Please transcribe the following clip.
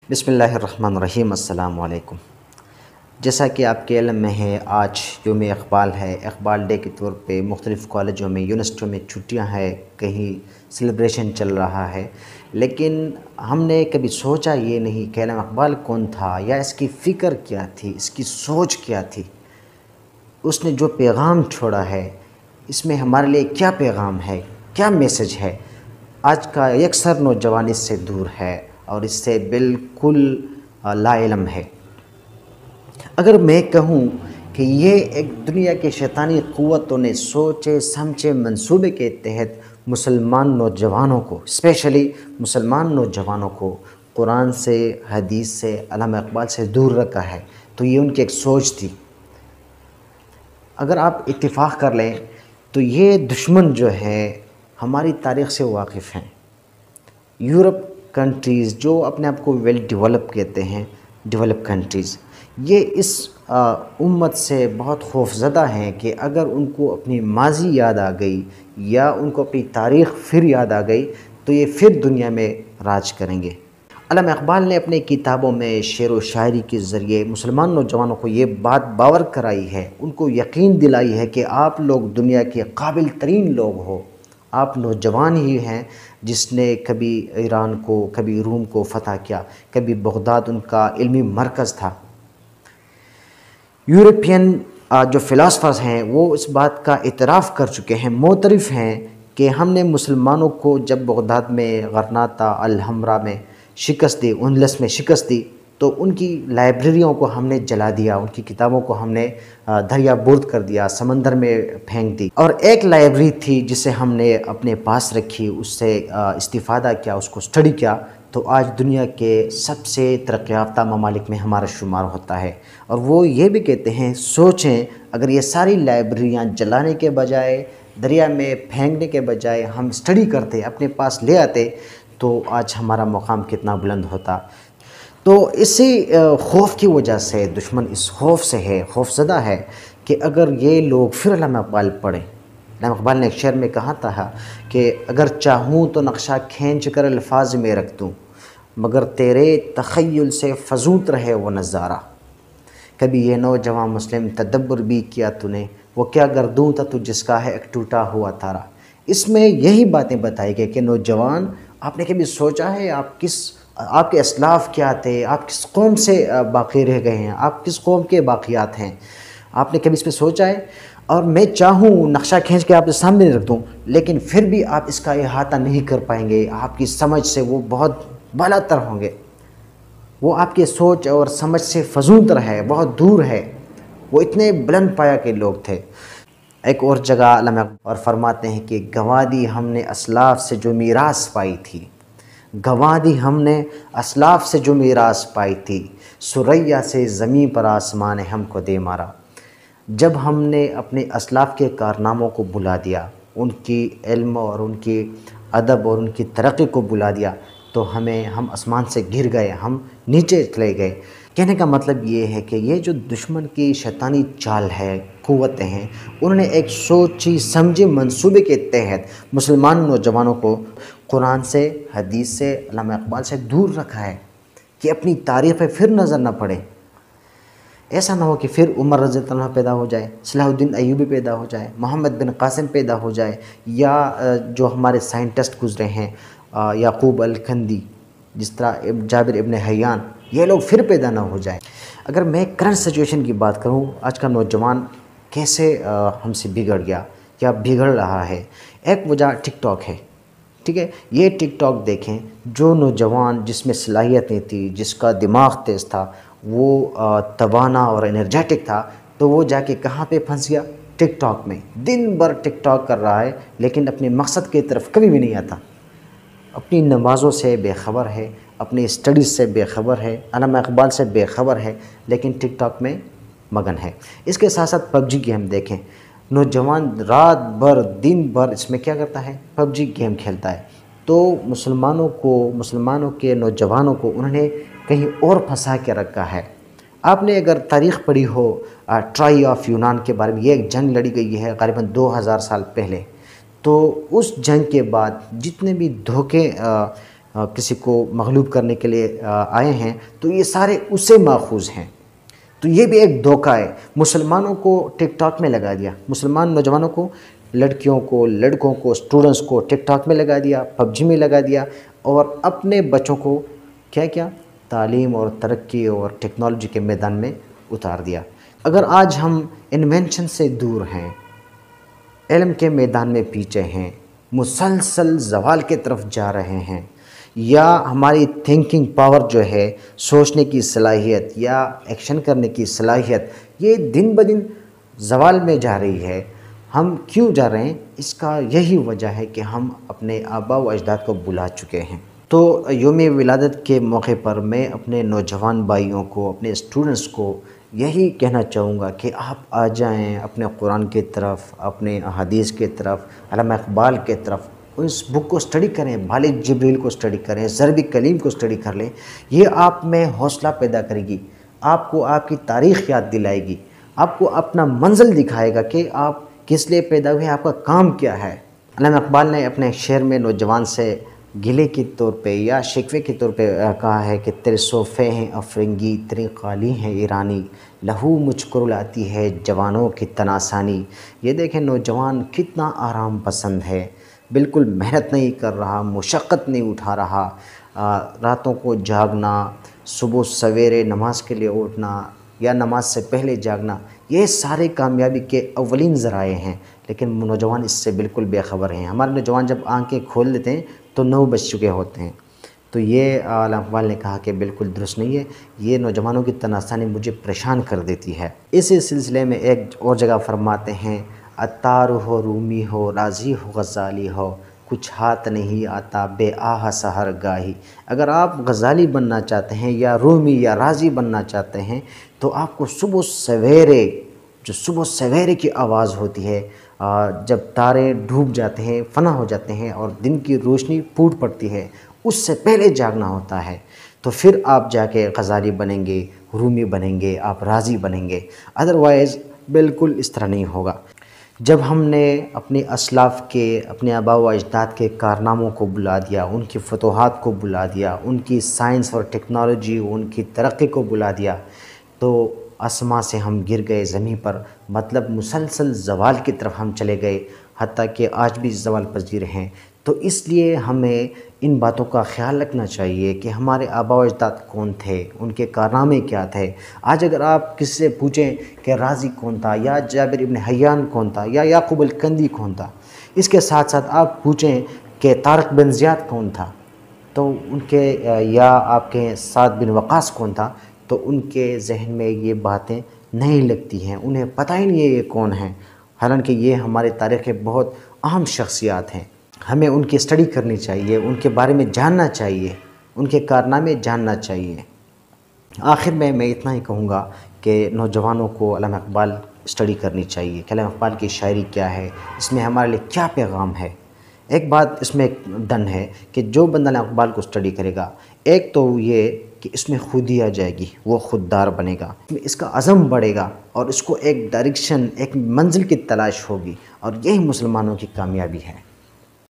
بسم اللہ الرحمن الرحیم۔ السلام علیکم۔ جیسا کہ آپ کے علم میں ہے، آج یوم اقبال ہے۔ اقبال ڈے کے طور پہ مختلف کالجوں میں، یونیورسٹیوں میں چھٹیاں ہیں، کہیں سیلیبریشن چل رہا ہے، لیکن ہم نے کبھی سوچا یہ نہیں کہ علامہ اقبال کون تھا، یا اس کی فکر کیا تھی، اس کی سوچ کیا تھی، اس نے جو پیغام چھوڑا ہے اس میں ہمارے لیے کیا پیغام ہے، کیا میسج ہے۔ آج کا یکسر نوجوان اس سے دور ہے اور اس سے بالکل لا علم ہے۔ اگر میں کہوں کہ یہ ایک دنیا کے شیطانی قوتوں نے سوچے سمجھے منصوبے کے تحت مسلمان نوجوانوں کو، اسپیشلی مسلمان نوجوانوں کو قرآن سے، حدیث سے، علامہ اقبال سے دور رکھا ہے، تو یہ ان کی ایک سوچ تھی۔ اگر آپ اتفاق کر لیں تو یہ دشمن جو ہے ہماری تاریخ سے واقف ہیں۔ یورپ کنٹریز جو اپنے آپ کو ویل ڈیولپ کہتے ہیں، ڈیولپ کنٹریز، یہ اس امت سے بہت خوفزدہ ہیں کہ اگر ان کو اپنی ماضی یاد آ گئی یا ان کو اپنی تاریخ پھر یاد آ گئی تو یہ پھر دنیا میں راج کریں گے۔ علامہ اقبال نے اپنے کتابوں میں شعر و شاعری کے ذریعے مسلمان نوجوانوں کو یہ بات باور کرائی ہے، ان کو یقین دلائی ہے کہ آپ لوگ دنیا کے قابل ترین لوگ ہو۔ آپ نوجوان ہی ہیں جس نے کبھی ایران کو، کبھی روم کو فتح کیا، کبھی بغداد ان کا علمی مرکز تھا۔ یورپین جو فلاسفرز ہیں وہ اس بات کا اعتراف کر چکے ہیں، معترف ہیں کہ ہم نے مسلمانوں کو جب بغداد میں، غرناطہ، الحمرا میں شکست دی، اندلس میں شکست دی، تو ان کی لائبریریوں کو ہم نے جلا دیا، ان کی کتابوں کو ہم نے دریا برد کر دیا، سمندر میں پھینک دی۔ اور ایک لائبریری تھی جسے ہم نے اپنے پاس رکھی، اس سے استفادہ کیا، اس کو اسٹڈی کیا، تو آج دنیا کے سب سے ترقی یافتہ ممالک میں ہمارا شمار ہوتا ہے۔ اور وہ یہ بھی کہتے ہیں، سوچیں اگر یہ ساری لائبریریاں جلانے کے بجائے، دریا میں پھینکنے کے بجائے ہم اسٹڈی کرتے، اپنے پاس لے آتے، تو آج ہمارا مقام کتنا بلند ہوتا۔ تو اسی خوف کی وجہ سے دشمن اس خوف سے ہے، خوفزدہ ہے کہ اگر یہ لوگ پھر علامہ اقبال پڑھیں۔ علامہ اقبال نے ایک شعر میں کہا تھا کہ اگر چاہوں تو نقشہ کھینچ کر الفاظ میں رکھ دوں، مگر تیرے تخیل سے فزود رہے وہ نظارہ۔ کبھی یہ نوجوان مسلم تدبر بھی کیا تو نے، وہ کیا گردوں تھا تو جس کا ہے ایک ٹوٹا ہوا تارا۔ اس میں یہی باتیں بتائی گئی کہ نوجوان، آپ نے کبھی سوچا ہے آپ کے اسلاف کیا تھے، آپ کس قوم سے باقی رہ گئے ہیں، آپ کس قوم کے باقیات ہیں؟ آپ نے کبھی اس پہ سوچا ہے؟ اور میں چاہوں نقشہ کھینچ کے آپ کے سامنے رکھ دوں، لیکن پھر بھی آپ اس کا احاطہ نہیں کر پائیں گے، آپ کی سمجھ سے وہ بہت بالا تر ہوں گے، وہ آپ کے سوچ اور سمجھ سے فزونتر ہے، بہت دور ہے، وہ اتنے بلند پایا کے لوگ تھے۔ ایک اور جگہ علامہ اور فرماتے ہیں کہ گنوا دی ہم نے اسلاف سے جو میراث پائی تھی، گنوا دی ہم نے اسلاف سے جو میراث پائی تھی، ثریا سے زمین پر آسمان نے ہم کو دے مارا۔ جب ہم نے اپنے اسلاف کے کارناموں کو بلا دیا، ان کی علم اور ان کی ادب اور ان کی ترقی کو بلا دیا، تو ہم آسمان سے گر گئے، ہم نیچے چلے گئے۔ کہنے کا مطلب یہ ہے کہ یہ جو دشمن کی شیطانی چال ہے، قوتیں ہیں، انہوں نے ایک سوچی سمجھے منصوبے کے تحت مسلمان نوجوانوں کو قرآن سے، حدیث سے، علامہ اقبال سے دور رکھا ہے کہ اپنی تاریخ پہ پھر نظر نہ پڑے۔ ایسا نہ ہو کہ پھر عمر رضی اللہ عنہ پیدا ہو جائے، صلاح الدین ایوبی پیدا ہو جائے، محمد بن قاسم پیدا ہو جائے، یا جو ہمارے سائنٹسٹ گزرے ہیں، یعقوب الکندی، جس طرح جابر ابن حیان، یہ لوگ پھر پیدا نہ ہو جائیں۔ اگر میں کرنٹ سچویشن کی بات کروں، آج کا نوجوان کیسے ہم سے بگڑ گیا یا بگڑ رہا ہے، ایک وجہ ٹک ٹاک ہے۔ ٹھیک ہے، یہ ٹک ٹاک دیکھیں، جو نوجوان جس میں صلاحیتیں تھی، جس کا دماغ تیز تھا، وہ توانا اور انرجیٹک تھا، تو وہ جا کے کہاں پہ پھنس گیا؟ ٹک ٹاک میں۔ دن بھر ٹک ٹاک کر رہا ہے لیکن اپنے مقصد کی طرف کبھی بھی نہیں آتا، اپنی نمازوں سے بے خبر ہے، اپنی اسٹڈیز سے بے خبر ہے، علامہ اقبال سے بے خبر ہے، لیکن ٹک ٹاک میں مگن ہے۔ اس کے ساتھ ساتھ پب جی کی ہم دیکھیں، نوجوان رات بھر دن بھر اس میں کیا کرتا ہے؟ پب جی گیم کھیلتا ہے۔ تو مسلمانوں کے نوجوانوں کو انہوں نے کہیں اور پھنسا کے رکھا ہے۔ آپ نے اگر تاریخ پڑھی ہو ٹرائی آف یونان کے بارے میں، یہ ایک جنگ لڑی گئی ہے غالباً 2000 سال پہلے، تو اس جنگ کے بعد جتنے بھی دھوکے کسی کو مغلوب کرنے کے لیے آئے ہیں، تو یہ سارے اس سے ماخوذ ہیں۔ تو یہ بھی ایک دھوکہ ہے۔ مسلمانوں کو ٹک ٹاک میں لگا دیا، مسلمان نوجوانوں کو، لڑکیوں کو، لڑکوں کو، اسٹوڈنٹس کو ٹک ٹاک میں لگا دیا، پب جی میں لگا دیا، اور اپنے بچوں کو کیا تعلیم اور ترقی اور ٹیکنالوجی کے میدان میں اتار دیا۔ اگر آج ہم انوینشن سے دور ہیں، علم کے میدان میں پیچھے ہیں، مسلسل زوال کی طرف جا رہے ہیں، یا ہماری تھنکنگ پاور جو ہے، سوچنے کی صلاحیت یا ایکشن کرنے کی صلاحیت، یہ دن بدن زوال میں جا رہی ہے، ہم کیوں جا رہے ہیں؟ اس کا یہی وجہ ہے کہ ہم اپنے آباء و اجداد کو بھلا چکے ہیں۔ تو یوم ولادت کے موقع پر میں اپنے نوجوان بھائیوں کو، اپنے اسٹوڈنٹس کو یہی کہنا چاہوں گا کہ آپ آ جائیں اپنے قرآن کی طرف، اپنے حدیث کی طرف، علامہ اقبال کی طرف، اس بک کو سٹڈی کریں، والد جبریل کو سٹڈی کریں، ضرب کلیم کو سٹڈی کر لیں۔ یہ آپ میں حوصلہ پیدا کرے گی، آپ کو آپ کی تاریخ یاد دلائے گی، آپ کو اپنا منزل دکھائے گا کہ آپ کس لیے پیدا ہوئے، آپ کا کام کیا ہے۔ علامہ اقبال نے اپنے شعر میں نوجوان سے گلے کے طور پہ یا شکوے کے طور پہ کہا ہے کہ تیرے صوفے ہیں افرنگی، تیری قالی ہیں ایرانی، لہو مجھ کو رلاتی ہے جوانوں کی تناسانی۔ یہ دیکھیں نوجوان کتنا آرام پسند ہے، بالکل محنت نہیں کر رہا، مشقت نہیں اٹھا رہا، راتوں کو جاگنا، صبح سویرے نماز کے لیے اٹھنا یا نماز سے پہلے جاگنا، یہ سارے کامیابی کے اولین ذرائع ہیں، لیکن نوجوان اس سے بالکل بے خبر ہیں۔ ہمارے نوجوان جب آنکھیں کھول لیتے ہیں تو 9 بج چکے ہوتے ہیں۔ تو یہ علامہ اقبال نے کہا کہ بالکل درست نہیں ہے، یہ نوجوانوں کی تناسانی مجھے پریشان کر دیتی ہے۔ اسی سلسلے میں ایک اور جگہ فرماتے ہیں، عطار ہو، رومی ہو، رازی ہو، غزالی ہو، کچھ ہاتھ نہیں آتا بے آہ سحر گاہی۔ اگر آپ غزالی بننا چاہتے ہیں یا رومی یا رازی بننا چاہتے ہیں تو آپ کو صبح سویرے، جو صبح سویرے کی آواز ہوتی ہے، جب تارے ڈوب جاتے ہیں، فنا ہو جاتے ہیں اور دن کی روشنی پھوٹ پڑتی ہے، اس سے پہلے جاگنا ہوتا ہے، تو پھر آپ جا کے غزالی بنیں گے، رومی بنیں گے، آپ رازی بنیں گے۔ ادروائز بالکل اس طرح نہیں ہوگا۔ جب ہم نے اپنے اسلاف کے، اپنے آباء و اجداد کے کارناموں کو بلا دیا، ان کی فتوحات کو بلا دیا، ان کی سائنس اور ٹیکنالوجی، ان کی ترقی کو بلا دیا، تو آسماں سے ہم گر گئے زمین پر، مطلب مسلسل زوال کی طرف ہم چلے گئے، حتیٰ کہ آج بھی زوال پذیر ہیں۔ تو اس لیے ہمیں ان باتوں کا خیال رکھنا چاہیے کہ ہمارے آباء و اجداد کون تھے، ان کے کارنامے کیا تھے۔ آج اگر آپ کسی سے پوچھیں کہ رازی کون تھا، یا جابر ابن حیان کون تھا، یا یعقوب الکندی کون تھا، اس کے ساتھ ساتھ آپ پوچھیں کہ طارق بن زیاد کون تھا، تو ان کے، یا آپ کے سعد بن وقاص کون تھا، تو ان کے ذہن میں یہ باتیں نہیں لگتی ہیں، انہیں پتہ ہی نہیں ہے یہ کون ہیں، حالانکہ یہ ہمارے تاریخ کے بہت اہم شخصیات ہیں۔ ہمیں ان کی اسٹڈی کرنی چاہیے، ان کے بارے میں جاننا چاہیے، ان کے کارنامے جاننا چاہیے۔ آخر میں اتنا ہی کہوں گا کہ نوجوانوں کو علامہ اقبال اسٹڈی کرنی چاہیے کہ علامہ اقبال کی شاعری کیا ہے، اس میں ہمارے لیے کیا پیغام ہے۔ ایک بات اس میں ڈن ہے کہ جو بندہ علامہ اقبال کو اسٹڈی کرے گا، ایک تو یہ کہ اس میں خودی آ جائے گی، وہ خوددار بنے گا، اس کا عزم بڑھے گا، اور اس کو ایک ڈائریکشن، ایک منزل کی تلاش ہوگی، اور یہی مسلمانوں کی کامیابی ہے۔